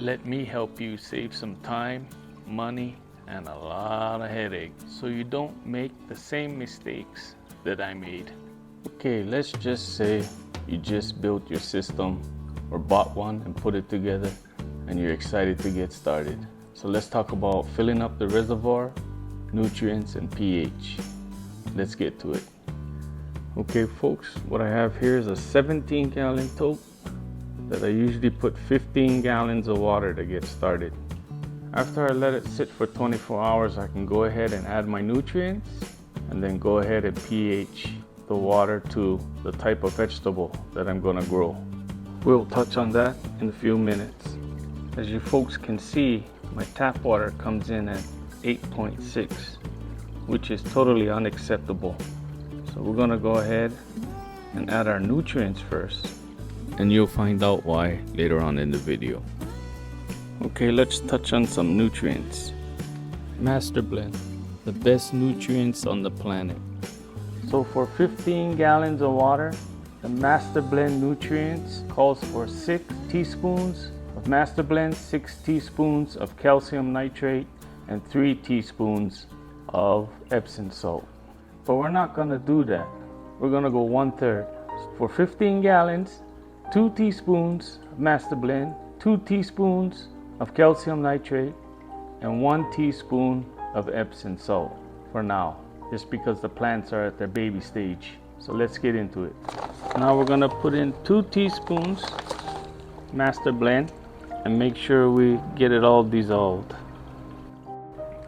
Let me help you save some time, money, and a lot of headaches so you don't make the same mistakes that I made. Okay, let's just say you just built your system or bought one and put it together and you're excited to get started. So let's talk about filling up the reservoir, nutrients, and pH. Let's get to it. Okay folks, what I have here is a 17-gallon tote that I usually put 15 gallons of water to get started. After I let it sit for 24 hours, I can go ahead and add my nutrients and then go ahead and pH the water to the type of vegetable that I'm gonna grow. We'll touch on that in a few minutes. As you folks can see, my tap water comes in at 8.6, which is totally unacceptable. So we're gonna go ahead and add our nutrients first, and you'll find out why later on in the video. Okay, let's touch on some nutrients. Master Blend, the best nutrients on the planet. So for 15 gallons of water, the Master Blend nutrients calls for 6 teaspoons of Master Blend, 6 teaspoons of calcium nitrate, and 3 teaspoons of Epsom salt. But we're not gonna do that. We're gonna go 1/3. For 15 gallons, 2 teaspoons of Master Blend, 2 teaspoons of calcium nitrate, and 1 teaspoon of Epsom salt for now, just because the plants are at their baby stage. So let's get into it. Now we're gonna put in 2 teaspoons Master Blend and make sure we get it all dissolved.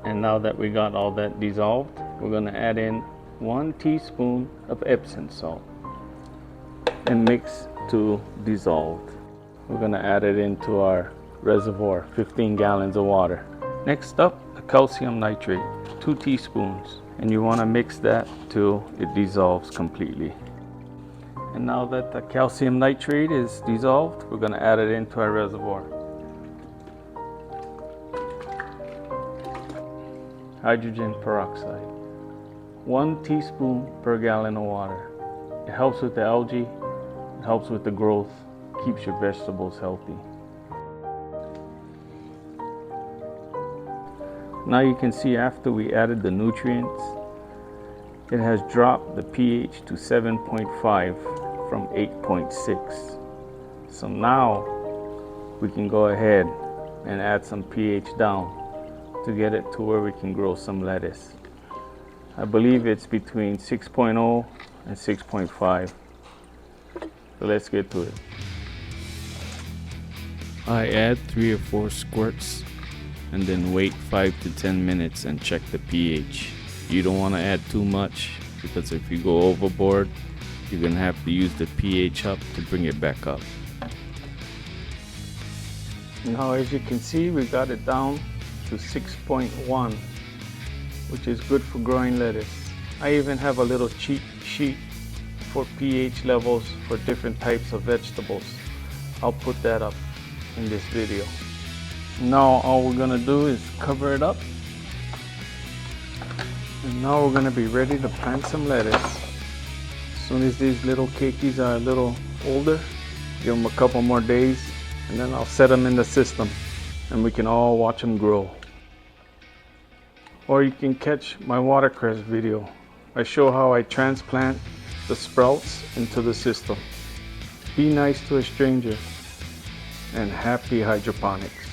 And now that we got all that dissolved, we're gonna add in 1 teaspoon of Epsom salt and mix to dissolved. We're gonna add it into our reservoir, 15 gallons of water. Next up, the calcium nitrate, 2 teaspoons. And you wanna mix that till it dissolves completely. And now that the calcium nitrate is dissolved, we're gonna add it into our reservoir. Hydrogen peroxide, 1 teaspoon per gallon of water. It helps with the algae, it helps with the growth, keeps your vegetables healthy. Now you can see after we added the nutrients, it has dropped the pH to 7.5 from 8.6. So now we can go ahead and add some pH down to get it to where we can grow some lettuce. I believe it's between 6.0 and 6.5. So let's get to it. I add 3 or 4 squirts and then wait 5 to 10 minutes and check the pH. You don't want to add too much because if you go overboard, you're going to have to use the pH up to bring it back up. Now as you can see, we got it down to 6.1, which is good for growing lettuce. I even have a little cheat sheet for pH levels for different types of vegetables. I'll put that up in this video. Now all we're gonna do is cover it up. And now we're gonna be ready to plant some lettuce. As soon as these little cakeys are a little older, give them a couple more days, and then I'll set them in the system and we can all watch them grow. Or you can catch my watercress video. I show how I transplant the sprouts into the system. Be nice to a stranger, and happy hydroponics.